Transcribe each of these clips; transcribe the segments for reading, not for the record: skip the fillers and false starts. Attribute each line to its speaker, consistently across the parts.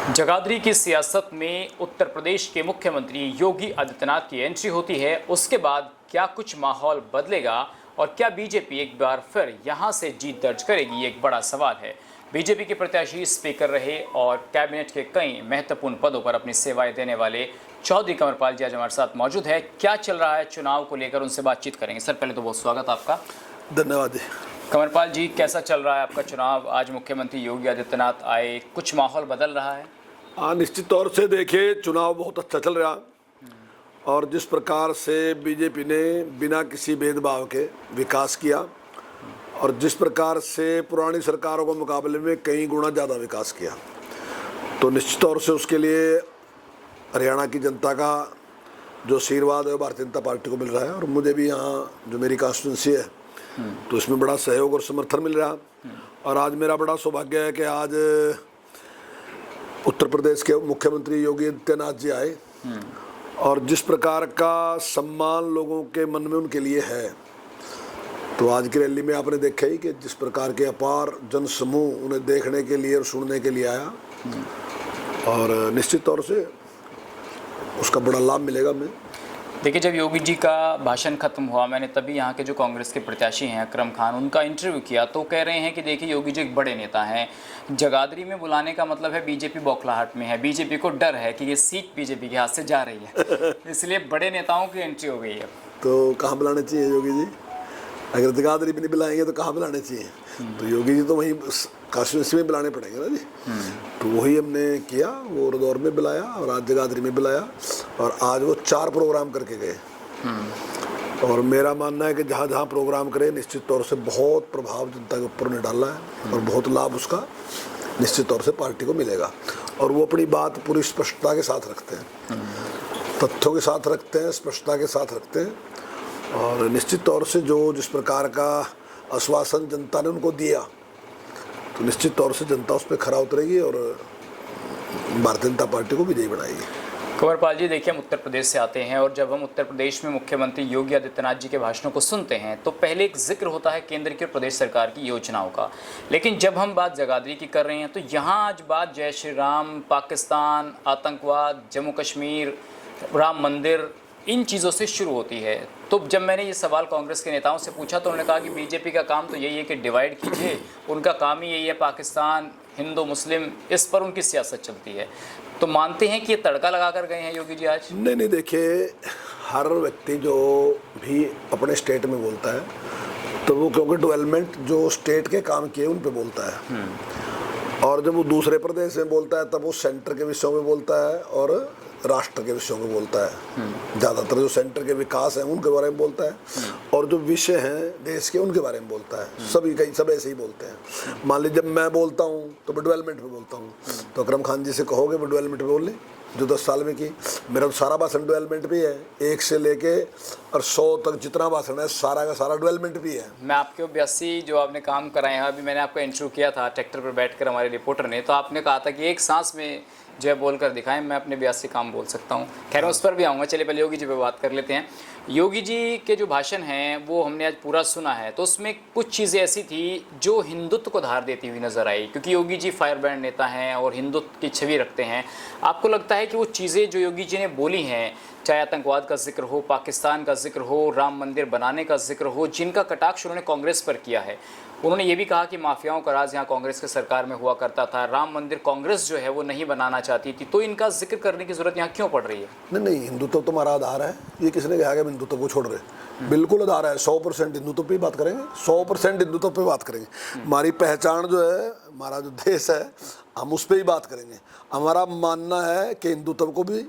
Speaker 1: जगाधरी की सियासत में उत्तर प्रदेश के मुख्यमंत्री योगी आदित्यनाथ की एंट्री होती है। उसके बाद क्या कुछ माहौल बदलेगा और क्या बीजेपी एक बार फिर यहां से जीत दर्ज करेगी, ये एक बड़ा सवाल है। बीजेपी के प्रत्याशी स्पीकर रहे और कैबिनेट के कई महत्वपूर्ण पदों पर अपनी सेवाएं देने वाले चौधरी कंवरपाल जी आज हमारे साथ मौजूद है। क्या चल रहा है चुनाव को लेकर, उनसे बातचीत करेंगे। सर, पहले तो बहुत स्वागत आपका।
Speaker 2: धन्यवाद।
Speaker 1: कंवरपाल जी, कैसा चल रहा है आपका चुनाव? आज मुख्यमंत्री योगी आदित्यनाथ आए, कुछ माहौल बदल रहा है?
Speaker 2: हाँ, निश्चित तौर से देखिए चुनाव बहुत अच्छा चल रहा और जिस प्रकार से बीजेपी ने बिना किसी भेदभाव के विकास किया और जिस प्रकार से पुरानी सरकारों के मुकाबले में कई गुना ज़्यादा विकास किया, तो निश्चित तौर से उसके लिए हरियाणा की जनता का जो आशीर्वाद है भारतीय जनता पार्टी को मिल रहा है और मुझे भी यहाँ जो मेरी कॉन्स्टिट्यूंसी है तो इसमें बड़ा सहयोग और समर्थन मिल रहा। और आज मेरा बड़ा सौभाग्य है कि आज उत्तर प्रदेश के मुख्यमंत्री योगी आदित्यनाथ जी आए और जिस प्रकार का सम्मान लोगों के मन में उनके लिए है, तो आज की रैली में आपने देखा ही कि जिस प्रकार के अपार जन समूह उन्हें देखने के लिए और सुनने के लिए आया और निश्चित तौर से उसका बड़ा लाभ मिलेगा। मैं
Speaker 1: देखिए, जब योगी जी का भाषण खत्म हुआ, मैंने तभी यहाँ के जो कांग्रेस के प्रत्याशी हैं अकरम खान, उनका इंटरव्यू किया तो कह रहे हैं कि देखिए योगी जी एक बड़े नेता हैं। जगाधरी में बुलाने का मतलब है बीजेपी बौखलाहट में है, बीजेपी को डर है कि ये सीट बीजेपी के हाथ से जा रही है, इसलिए बड़े नेताओं की एंट्री हो गई है।
Speaker 2: तो कहाँ बुलाने चाहिए योगी जी? अगर जगाधरी भी नहीं बुलाएंगे तो कहाँ बुलाने चाहिए? तो योगी जी तो वहीं कॉन्स्टिट्यूंसी में बुलाने पड़ेंगे ना जी। तो वही हमने किया, वो इंदौर में बुलाया और आज जगाधरी में बुलाया और आज वो 4 प्रोग्राम करके गए। और मेरा मानना है कि जहाँ जहाँ प्रोग्राम करे निश्चित तौर से बहुत प्रभाव जनता के ऊपर ने डाला है और बहुत लाभ उसका निश्चित तौर से पार्टी को मिलेगा। और वो अपनी बात पूरी स्पष्टता के साथ रखते हैं, तथ्यों के साथ रखते हैं, स्पष्टता के साथ रखते हैं और निश्चित तौर से जो जिस प्रकार का आश्वासन जनता ने उनको दिया, तो निश्चित तौर से जनता उस पर खरा उतरेगी और भारतीय जनता पार्टी को विजयी बनाएगी।
Speaker 1: कंवरपाल जी, देखिए हम उत्तर प्रदेश से आते हैं और जब हम उत्तर प्रदेश में मुख्यमंत्री योगी आदित्यनाथ जी के भाषणों को सुनते हैं तो पहले एक जिक्र होता है केंद्र की और प्रदेश सरकार की योजनाओं का, लेकिन जब हम बात जगाधरी की कर रहे हैं तो यहाँ आज बात जय श्री राम, पाकिस्तान, आतंकवाद, जम्मू कश्मीर, राम मंदिर, इन चीज़ों से शुरू होती है। तो जब मैंने ये सवाल कांग्रेस के नेताओं से पूछा तो उन्होंने कहा कि बीजेपी का काम तो यही है कि डिवाइड कीजिए, उनका काम ही यही है, पाकिस्तान, हिंदू मुस्लिम, इस पर उनकी सियासत चलती है। तो मानते हैं कि ये तड़का लगा कर गए हैं योगी जी आज?
Speaker 2: नहीं, देखिए हर व्यक्ति जो भी अपने स्टेट में बोलता है तो वो क्योंकि डेवलपमेंट जो स्टेट के काम किए उन पे बोलता है और जब वो दूसरे प्रदेश में बोलता है तब वो सेंटर के विषयों में बोलता है और राष्ट्र के विषयों में बोलता है। ज़्यादातर जो सेंटर के विकास हैं उनके बारे में बोलता है और जो विषय हैं देश के उनके बारे में बोलता है। सब ऐसे ही बोलते हैं। मान लीजिए जब मैं बोलता हूँ तो मैं डेवलपमेंट पे बोलता हूँ, तो अकरम खान जी से कहोगे वो डेवलपमेंट पे बोल लें जो 10 साल में की। मेरा तो सारा भाषण डेवलपमेंट भी है, 1 से लेके और 100 तक जितना भाषण है सारा का सारा डेवलपमेंट भी है।
Speaker 1: मैं आपके 82 जो आपने काम कराए हैं, अभी मैंने आपका इंटरव्यू किया था ट्रैक्टर पर बैठकर हमारे रिपोर्टर ने, तो आपने कहा था कि एक सांस में जो है बोलकर दिखाएं, मैं अपने 82 काम बोल सकता हूं। खैर उस पर भी आऊँगा, चलिए पहले योगी जी पे बात कर लेते हैं। योगी जी के जो भाषण हैं वो हमने आज पूरा सुना है, तो उसमें कुछ चीज़ें ऐसी थी जो हिंदुत्व को धार देती हुई नज़र आई, क्योंकि योगी जी फायर ब्रांड नेता हैं और हिंदुत्व की छवि रखते हैं। आपको लगता है कि वो चीज़ें जो योगी जी ने बोली हैं, चाहे आतंकवाद का जिक्र हो, पाकिस्तान का जिक्र हो, राम मंदिर बनाने का जिक्र हो, जिनका कटाक्ष उन्होंने कांग्रेस पर किया है, उन्होंने ये भी कहा कि माफियाओं का राज यहाँ कांग्रेस के सरकार में हुआ करता था, राम मंदिर कांग्रेस जो है वो नहीं बनाना चाहती थी, तो इनका जिक्र करने की जरूरत यहाँ क्यों पड़ रही है?
Speaker 2: नहीं, हिंदुत्व तो हमारा आधार है। ये किसने कहा कि हिंदुत्व को छोड़ रहे? बिल्कुल आधार है। 100% हिंदुत्व पे बात करेंगे, 100% हिंदुत्व पे बात करेंगे। हमारी पहचान जो है, हमारा जो देश है, हम उस पर ही बात करेंगे। हमारा मानना है कि हिंदुत्व को भी,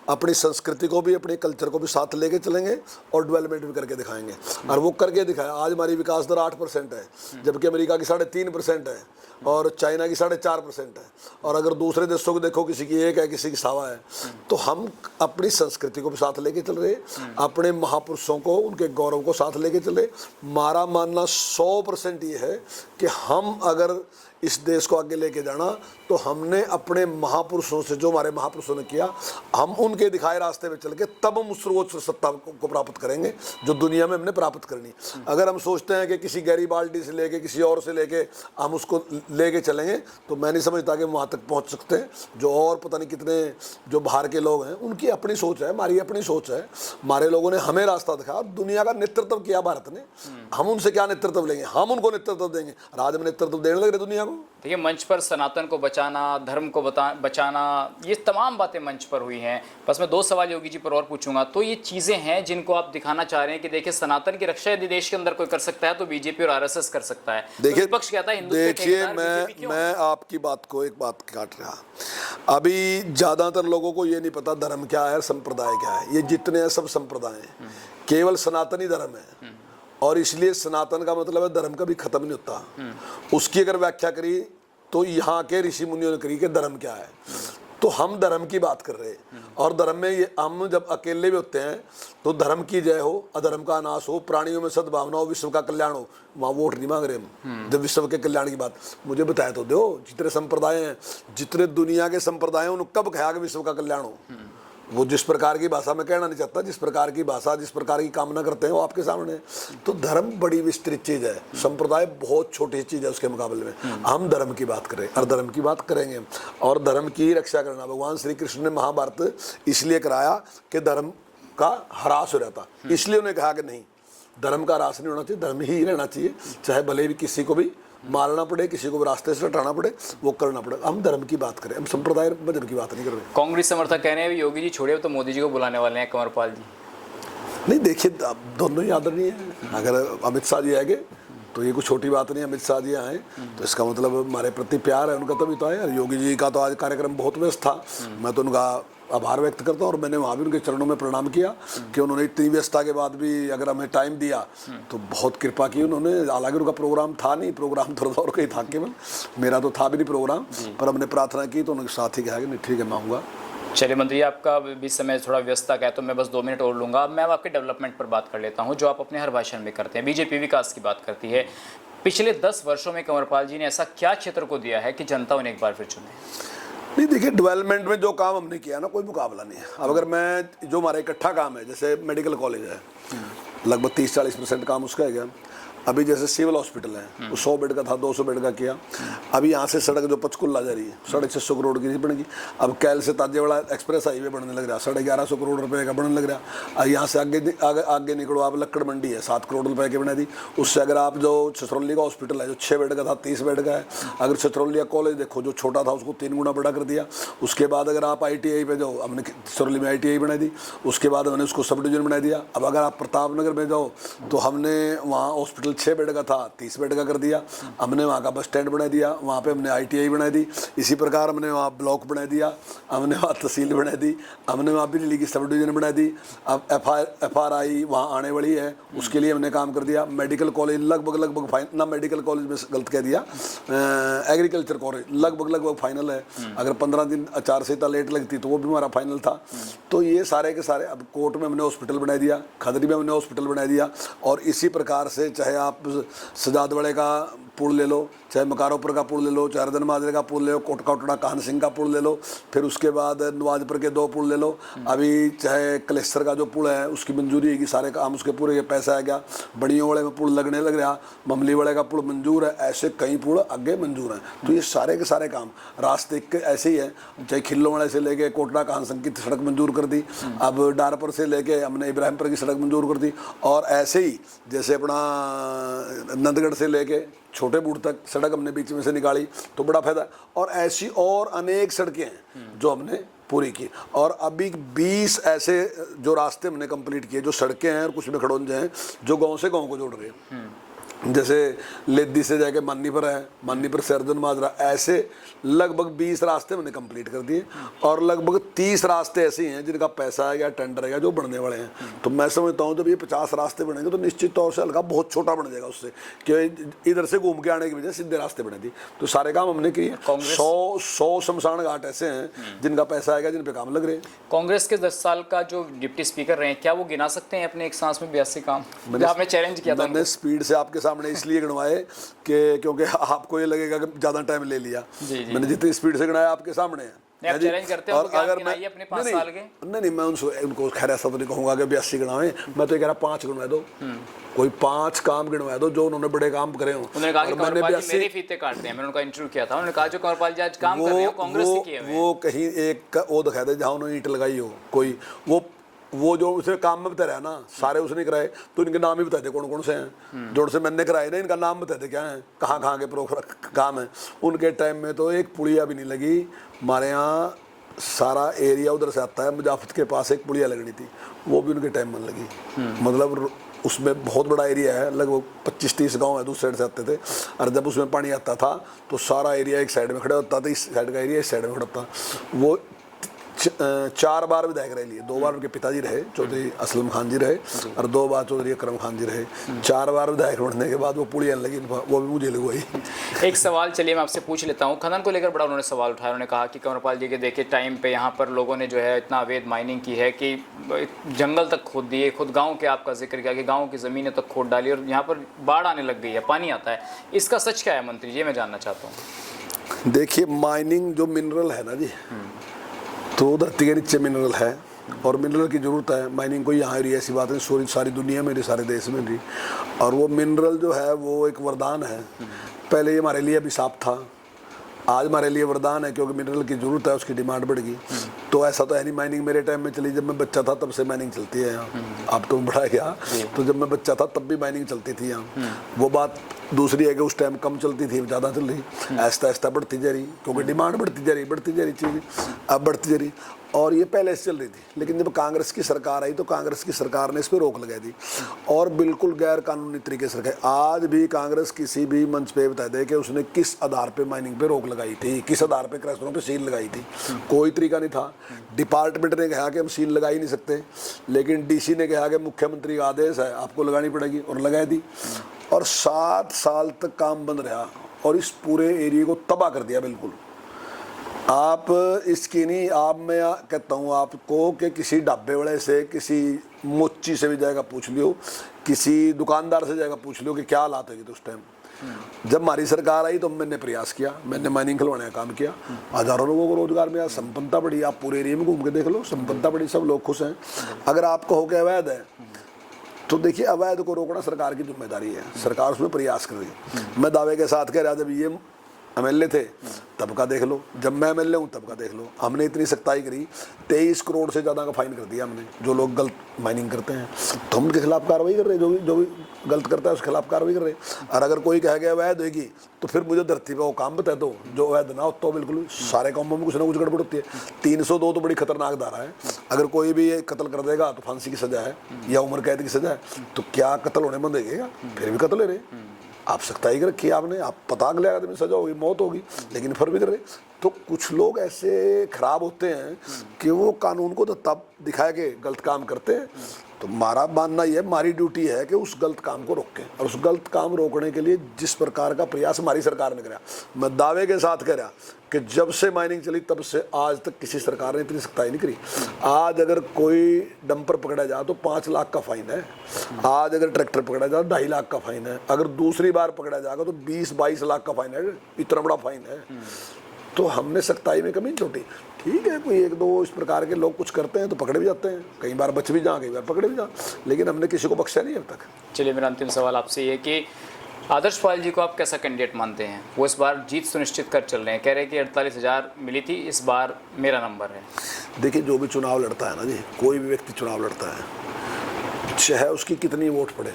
Speaker 2: अपनी संस्कृति को भी, अपने कल्चर को भी साथ लेके चलेंगे और डेवलपमेंट भी करके दिखाएंगे और वो करके दिखाया। आज हमारी विकास दर 8% है, जबकि अमेरिका की 3.5% है और चाइना की 4.5% है। और अगर दूसरे देशों को देखो, किसी की 1 है, किसी की 1.25 है। तो हम अपनी संस्कृति को भी साथ लेके चल रहे, अपने महापुरुषों को, उनके गौरव को साथ लेके चले। हमारा मानना 100% ये है कि हम अगर इस देश को आगे लेके जाना तो हमने अपने महापुरुषों से, जो हमारे महापुरुषों ने किया, हम उनके दिखाए रास्ते पे चल के तब हम उस सर्वोच्च सत्ता को प्राप्त करेंगे जो दुनिया में हमने प्राप्त करनी। अगर हम सोचते हैं कि किसी गैरीबाल्डी से लेके किसी और से लेके हम उसको लेके चलेंगे तो मैं नहीं समझता कि वहाँ तक पहुँच सकते हैं। जो और पता नहीं कितने जो बाहर के लोग हैं उनकी अपनी सोच है, हमारी अपनी सोच है। हमारे लोगों ने हमें रास्ता दिखाया, दुनिया का नेतृत्व किया भारत ने, हम उनसे क्या नेतृत्व लेंगे? हम उनको नेतृत्व देंगे। आज हम नेतृत्व देने लग रहे दुनिया को।
Speaker 1: देखिए, मंच पर सनातन को बचाना, धर्म को बचाना, ये तमाम बातें मंच पर हुई हैं। बस मैं 2 सवाल योगी जी पर और पूछूंगा। तो ये चीज़ें हैं जिनको आप दिखाना चाह रहे हैं कि देखिए, सनातन की रक्षा यदि देश के अंदर कोई कर सकता है तो बीजेपी और आरएसएस कर सकता है।
Speaker 2: देखिए,
Speaker 1: तो विपक्ष कहता है हिंदुत्व के
Speaker 2: देखिए,
Speaker 1: ठेकेदार BJP क्यों?
Speaker 2: मैं आपकी बात को एक बात काट रहा। अभी ज़्यादातर लोगों को ये नहीं पता धर्म क्या है, संप्रदाय क्या है। ये जितने हैं सब संप्रदाय हैं, केवल सनातनी धर्म है। और इसलिए सनातन का मतलब है धर्म कभी खत्म नहीं होता। उसकी अगर व्याख्या करी तो यहाँ के ऋषि मुनियों ने करी कि धर्म क्या है। तो हम धर्म की बात कर रहे हैं, और धर्म में ये हम जब अकेले भी होते हैं तो धर्म की जय हो, अधर्म का नाश हो, प्राणियों में सद्भावना हो, विश्व का कल्याण हो। वहाँ वोट नहीं मांग रहे हम। जब विश्व के कल्याण की बात, मुझे बताया तो दो, जितने संप्रदाय हैं, जितने दुनिया के संप्रदाय हैं, उन्हें कब कहा कि विश्व का कल्याण हो? वो जिस प्रकार की भाषा में कहना नहीं चाहता, जिस प्रकार की भाषा, जिस प्रकार की कामना करते हैं वो आपके सामने है। तो धर्म बड़ी विस्तृत चीज़ है, संप्रदाय बहुत छोटी चीज़ है उसके मुकाबले में। हम धर्म की बात करें और धर्म की बात करेंगे, और धर्म की रक्षा करना। भगवान श्री कृष्ण ने महाभारत इसलिए कराया कि धर्म का ह्रास हो रहा था, इसलिए उन्हें कहा कि नहीं, धर्म का ह्रास नहीं होना चाहिए, धर्म ही रहना चाहिए। चाहे भले भी किसी को भी मारना पड़े, किसी को रास्ते से हटाना पड़े, वो करना पड़े। हम धर्म की बात करें, हम संप्रदाय मजहब की बात नहीं कर रहे।
Speaker 1: कांग्रेस समर्थक कह रहे हैं योगी जी छोड़िए तो मोदी जी को बुलाने वाले हैं, कंवरपाल जी।
Speaker 2: नहीं, देखिए, अब दोनों ही आदरणीय हैं। अगर अमित शाह जी आएंगे तो ये कुछ छोटी बात नहीं। अमित शाह जी आए तो इसका मतलब हमारे प्रति प्यार है उनका, तभी तो आए। योगी जी का तो आज कार्यक्रम बहुत व्यस्त था, मैं तो उनका आभार व्यक्त करता हूँ। और मैंने वहाँ भी उनके चरणों में प्रणाम किया कि उन्होंने इतनी व्यस्तता के बाद भी अगर हमें टाइम दिया तो बहुत कृपा की उन्होंने। हालांकि उनका प्रोग्राम था नहीं, प्रोग्राम थोड़ा और कहीं था केवल, मेरा तो था भी नहीं प्रोग्राम, पर हमने प्रार्थना की तो उनके साथ ही कहा कि नहीं ठीक है मैं आऊँगा।
Speaker 1: चलिए मंत्री, आपका भी समय थोड़ा व्यस्तता का है तो मैं बस 2 मिनट और लूँगा। अब मैं आपके डेवलपमेंट पर बात कर लेता हूँ, जो आप अपने हर भाषण में करते हैं। बीजेपी विकास की बात करती है। पिछले 10 वर्षों में कंवरपाल जी ने ऐसा क्या क्षेत्र को दिया है कि जनता उन्हें एक बार फिर चुने?
Speaker 2: नहीं, देखिए, डेवलपमेंट में जो काम हमने किया ना, कोई मुकाबला नहीं है। अब अगर मैं जो हमारा इकट्ठा काम है, जैसे मेडिकल कॉलेज है, लगभग 30-40% काम उसका है। क्या अभी जैसे सिविल हॉस्पिटल है, वो 100 बेड का था, 200 बेड का किया। अभी यहाँ से सड़क जो पंचकुला जा रही है, 650 करोड़ की बनेगी। अब कैल से ताजेवाड़ा एक्सप्रेस हाईवे बनने लग रहा, 1150 करोड़ रुपए का बनने लग रहा। यहाँ से आगे निकलो आप, लक्कड़ मंडी है, 7 करोड़ रुपए की बना दी। उससे अगर आप जो छछरौली का हॉस्पिटल है, जो 6 बेड का था, 30 बेड का है। अगर छछरौली कॉलेज देखो, जो छोटा था उसको 3 गुना बड़ा कर दिया। उसके बाद अगर आप ITI पे जाओ, हमने छछरौली में ITI बना दी। उसके बाद हमने उसको सब डिवीजन बना दिया। अब अगर आप प्रतापनगर में जाओ तो हमने वहाँ हॉस्पिटल 6 बेड का था, 30 बेड का कर दिया। हमने वहाँ का बस स्टैंड बना दिया, वहाँ पे हमने ITI बना दी। इसी प्रकार हमने वहाँ ब्लॉक बना दिया, हमने वहाँ तहसील बना दी, हमने वहाँ बिजली की सब डिवीजन बना दी। अब FRI वहाँ आने वाली है, उसके लिए हमने काम कर दिया। मेडिकल कॉलेज लगभग फाइनल ना, मेडिकल कॉलेज में गलत कह दिया, एग्रीकल्चर कॉलेज लगभग फाइनल है। अगर 15 दिन 4 से लेट लगती तो वो भी हमारा फाइनल था। तो ये सारे के सारे, अब कोर्ट में हमने हॉस्पिटल बना दिया, खदरी में हमने हॉस्पिटल बना दिया। और इसी प्रकार से चाहे आप सजादवाड़े का पुल ले लो, चाहे मकारोपुर का पुल ले लो, चाहे हरदन माजरे का पुल ले लो, कोटका उटड़ा काहन सिंह का पुल ले लो, फिर उसके बाद नवाजपुर के 2 पुल ले लो। अभी चाहे कलेश्वर का जो पुल है उसकी मंजूरी है कि सारे काम उसके पूरे ये पैसा आ गया। बड़ियों वाले में पुल लगने लग रहा, ममली वाले का पुल मंजूर है, ऐसे कई पुल आगे मंजूर हैं। तो ये सारे के सारे काम रास्ते के ऐसे ही है। चाहे खिल्लो वाले से लेके कोटड़ा काहन सिंह की सड़क मंजूर कर दी, अब डारपुर से लेके हमने इब्राहिमपुर की सड़क मंजूर कर दी। और ऐसे ही जैसे अपना नंदगढ़ से लेके छोटे बूढ़ तक सड़क हमने बीच में से निकाली तो बड़ा फायदा। और ऐसी और अनेक सड़कें हैं जो हमने पूरी की। और अभी 20 ऐसे जो रास्ते हमने कंप्लीट किए, जो सड़कें हैं और कुछ में खड़ोंजे हैं जो गांव से गांव को जोड़ रहे हैं। जैसे लेदी से जाके मानीपुर है, मानीपुर से अर्जुन माजरा, ऐसे लगभग 20 रास्ते मैंने कंप्लीट कर दिए। और लगभग 30 रास्ते ऐसे हैं जिनका पैसा है या टेंडर है या जो बनने वाले हैं। तो मैं समझता हूँ जब ये 50 रास्ते बनेंगे तो निश्चित तौर से हल्का बहुत छोटा बन जाएगा उससे, कि इधर से घूम के आने की वजह सीधे रास्ते बने दी। तो सारे काम हमने किए। 100 शमशान घाट ऐसे हैं जिनका पैसा आएगा, जिन पे काम लग रहे हैं।
Speaker 1: कांग्रेस के 10 साल का जो डिप्टी स्पीकर रहे हैं, क्या वो गिना सकते हैं अपने एक सांस में 82 काम? आपने चैलेंज किया था।
Speaker 2: मैंने स्पीड से आपके सामने इसलिए गिनवाए कि क्योंकि आपको ये लगेगा कि ज़्यादा टाइम ले लिया। मैंने जितनी स्पीड से गिनाया आपके सामने है।
Speaker 1: नहीं, आप चैलेंज करते हो
Speaker 2: और
Speaker 1: कि आप
Speaker 2: अगर
Speaker 1: गिनाइए अपने 5 साल के।
Speaker 2: नहीं मैं उनको खैर ऐसा तो नहीं कहूँगा कि 82 गिनवाएं, मैं तो ये कह रहा 5 गिनवा दो, कोई 5 काम गिनवा दो जो उन्होंने बड़े काम करे हों।
Speaker 1: उन्होंने कहा कि कंवरपाल जी मेरे फीते काटते हैं, मैंने उनका इंटरव्यू किया था, उन्होंने कहा जो कंवरपाल जी आज काम कर रहे हो कांग्रेस से किए हुए हैं।
Speaker 2: वो कहीं एक वो दिखा दे जहाँ उन्होंने ईंट लगाई हो, कोई वो जो उसे काम में बता रहा है ना, सारे उसने कराए, तो इनके नाम ही बता दे कौन कौन से हैं जो से मैंने कराए ना, इनका नाम बता दे क्या है, कहाँ कहाँ के काम है। उनके टाइम में तो एक पुड़िया भी नहीं लगी। हमारे यहाँ सारा एरिया उधर से आता है, मुजाफत के पास एक पुड़िया लगनी थी, वो भी उनके टाइम में लगी। मतलब उसमें बहुत बड़ा एरिया है, लगभग 25-30 गांव है, दूसरी साइड से आते थे, और जब उसमें पानी आता था तो सारा एरिया एक साइड में खड़ा होता था, इस साइड का एरिया इस साइड में खड़ा होता। वो 4 बार विधायक रह लिए, 2 बार उनके पिताजी रहे चौधरी असलम खान जी रहे, और 2 बार चौधरी अकरम खान जी रहे। 4 बार विधायक बनने के बाद वो पुड़िया लगी, वो भी मुझे लगवाई।
Speaker 1: एक सवाल चलिए मैं आपसे पूछ लेता हूँ, खनन को लेकर बड़ा उन्होंने सवाल उठाया। उन्होंने कहा कि कंवरपाल जी के देखिए टाइम पे यहाँ पर लोगों ने जो है इतना अवैध माइनिंग की है कि जंगल तक खोद दिए, खुद गाँव के आपका जिक्र किया कि गाँव की ज़मीनें तक खोद डाली, और यहाँ पर बाढ़ आने लग गई है, पानी आता है। इसका सच क्या है मंत्री जी, मैं जानना चाहता हूँ।
Speaker 2: देखिए माइनिंग जो मिनरल है ना जी, तो धरती के नीचे मिनरल है और मिनरल की ज़रूरत है। माइनिंग कोई यहाँ रही ऐसी बात है, सारी दुनिया में, सारे देश में भी। और वो मिनरल जो है वो एक वरदान है। पहले ये हमारे लिए अभिशाप था, आज हमारे लिए वरदान है, क्योंकि मिनरल की ज़रूरत है, उसकी डिमांड बढ़ गई। तो ऐसा तो है नहीं माइनिंग मेरे टाइम में चली, जब मैं बच्चा था तब से माइनिंग चलती है यहाँ। अब तो बढ़ा गया, तो जब मैं बच्चा था तब भी माइनिंग चलती थी यहाँ। वो बात दूसरी है कि उस टाइम कम चलती थी, ज़्यादा चल रही, ऐसा ऐसा बढ़ती जा रही, क्योंकि डिमांड बढ़ती जा रही चीज़ अब बढ़ती जा रही। और ये पहले से चल रही थी, लेकिन जब कांग्रेस की सरकार आई तो कांग्रेस की सरकार ने इस पर रोक लगा दी और बिल्कुल गैर कानूनी तरीके से रखा। आज भी कांग्रेस किसी भी मंच पे बता दे कि उसने किस आधार पे माइनिंग पे रोक लगाई थी, किस आधार पे क्रैशरों पे सील लगाई थी, कोई तरीका नहीं था। डिपार्टमेंट ने कहा कि हम सील लगा ही नहीं सकते, लेकिन डीसी ने कहा कि मुख्यमंत्री का आदेश है, आपको लगानी पड़ेगी, और लगा दी। और 7 साल तक काम बंद रहा और इस पूरे एरिया को तबाह कर दिया बिल्कुल। आप इसकी नहीं, आप मैं कहता हूँ आपको कि किसी ढाबे वाले से, किसी मोची से भी जाएगा पूछ लियो, किसी दुकानदार से जाएगा पूछ लियो कि क्या हालात है। तो उस टाइम जब हमारी सरकार आई तो मैंने प्रयास किया, मैंने माइनिंग खुलवाने का काम किया, हज़ारों लोगों को रोजगार मिला, संपन्नता बढ़ी। आप पूरे एरिया में घूम के देख लो, संपन्नता बढ़ी, सब लोग खुश हैं। अगर आपको हो गया अवैध है तो देखिए, अवैध को रोकना सरकार की जिम्मेदारी है, सरकार उसमें प्रयास कर रही है। मैं दावे के साथ कह रहा, जब ये एमएलए थे तब का देख लो, जब मैं एमएलए हूँ तब का देख लो, हमने इतनी सख्ताई करी, 23 करोड़ से ज़्यादा का फाइन कर दिया हमने जो लोग गलत माइनिंग करते हैं। तो हम उनके खिलाफ कार्रवाई कर रहे हैं, जो भी गलत करता है उसके खिलाफ कार्रवाई कर रहे हैं। और अगर कोई कह गया अवैध होगी तो फिर मुझे धरती पे वो काम बता दो जो अवैध ना हो। तो बिल्कुल सारे कामों में कुछ ना कुछ गड़बड़ होती है। 302 तो बड़ी खतरनाक धारा है, अगर कोई भी ये कत्ल कर देगा तो फांसी की सजा है या उम्र कैद की सजा है। तो क्या कत्ल होने बंद देगा? फिर भी कत्ल ले रहे, आप सख्ताई कर रखी है आपने, आप पता अगले आदमी सजा होगी, मौत होगी, लेकिन फिर भी कर रहे। तो कुछ लोग ऐसे खराब होते हैं कि वो कानून को तो तब दिखाया कि गलत काम करते हैं। तो हमारा मानना ये है, हमारी ड्यूटी है कि उस गलत काम को रोकें, और उस गलत काम रोकने के लिए जिस प्रकार का प्रयास हमारी सरकार ने करा, मैं दावे के साथ कह रहा कि जब से माइनिंग चली तब से आज तक किसी सरकार ने इतनी सख्ताई नहीं करी। आज अगर कोई डंपर पकड़ा जाए तो 5 लाख का फाइन है, आज अगर ट्रैक्टर पकड़ा जाए 2.5 लाख का फाइन है, अगर दूसरी बार पकड़ा जाएगा तो 20-22 लाख का फाइन है। इतना बड़ा फाइन है। तो हमने सख्ताई में कमी नहीं छोटी। ठीक है, कोई 1-2 इस प्रकार के लोग कुछ करते हैं तो पकड़े भी जाते हैं, कई बार बच भी जाएं, कई बार पकड़े भी जाएं, लेकिन हमने किसी को बख्शा नहीं अब तक।
Speaker 1: चलिए, मेरा अंतिम सवाल आपसे ये कि आदर्श पाल जी को आप कैसा कैंडिडेट मानते हैं? वो इस बार जीत सुनिश्चित कर चल रहे हैं, कह रहे हैं कि 48,000 मिली थी, इस बार मेरा नंबर है।
Speaker 2: देखिए, जो भी चुनाव लड़ता है ना जी, कोई भी व्यक्ति चुनाव लड़ता है, चाहे उसकी कितनी वोट पड़े,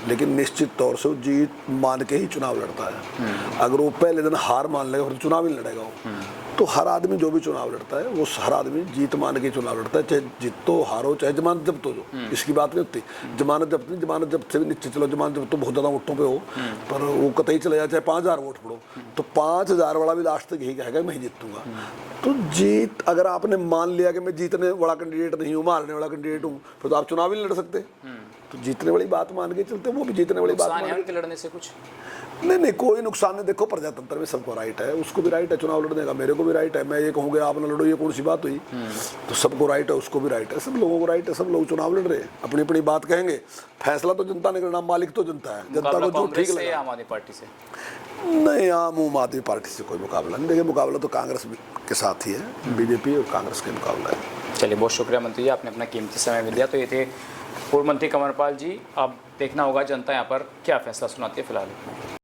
Speaker 2: लेकिन निश्चित तौर से वो जीत मान के ही चुनाव लड़ता है। अगर वो पहले दिन हार मान लेगा फिर चुनाव ही नहीं लड़ेगा वो। तो हर आदमी जो भी चुनाव लड़ता है वो हर आदमी जीत मान के चुनाव लड़ता है, चाहे जीतो हारो, चाहे जमानत जब्त हो, जो इसकी बात नहीं होती। जमानत जब्त नहीं, जमानत जब्त से भी नीचे चलो, जमानत जब्त तो बहुत ज़्यादा वोटों पे हो, पर वो कतई चले जाए, चाहे 5,000 वोट पड़ो, तो 5,000 वाला भी लास्ट तक यही कहेगा मैं ही जीतूंगा। तो जीत अगर आपने मान लिया कि मैं जीतने वाला कैंडिडेट नहीं हूँ, मारने वाला कैंडिडेट हूँ, फिर तो आप चुनाव ही नहीं लड़ सकते। तो जीतने वाली बात मान के चलते हैं, वो भी जीतने वाली बात
Speaker 1: नुकसान है
Speaker 2: मान
Speaker 1: उनके लड़ने से कुछ?
Speaker 2: नहीं, कोई नुकसान नहीं। देखो प्रजातंत्र में सबको राइट है, उसको भी राइट है चुनाव लड़ने का, मेरे को भी राइट है। मैं ये कहूँगा आप ना लड़ो, ये कौन सी बात हुई? तो सबको राइट है, उसको भी राइट है, सब लोगों को राइट है, सब लोग चुनाव लड़ रहे हैं, अपनी अपनी बात कहेंगे। फैसला तो जनता ने करना, मालिक तो जनता है। जनता को जो ठीक
Speaker 1: कांग्रेस से
Speaker 2: लगा।
Speaker 1: या आम आदमी पार्टी से?
Speaker 2: नहीं, आम आदमी पार्टी से कोई मुकाबला नहीं। देखिए मुकाबला तो कांग्रेस के साथ ही है, बीजेपी और कांग्रेस के मुकाबला है।
Speaker 1: चलिए, बहुत शुक्रिया मंत्री जी, आपने अपना कीमती समय भी दिया। तो ये थे पूर्व मंत्री कंवरपाल जी। अब देखना होगा जनता यहाँ पर क्या फैसला सुनाती है फिलहाल।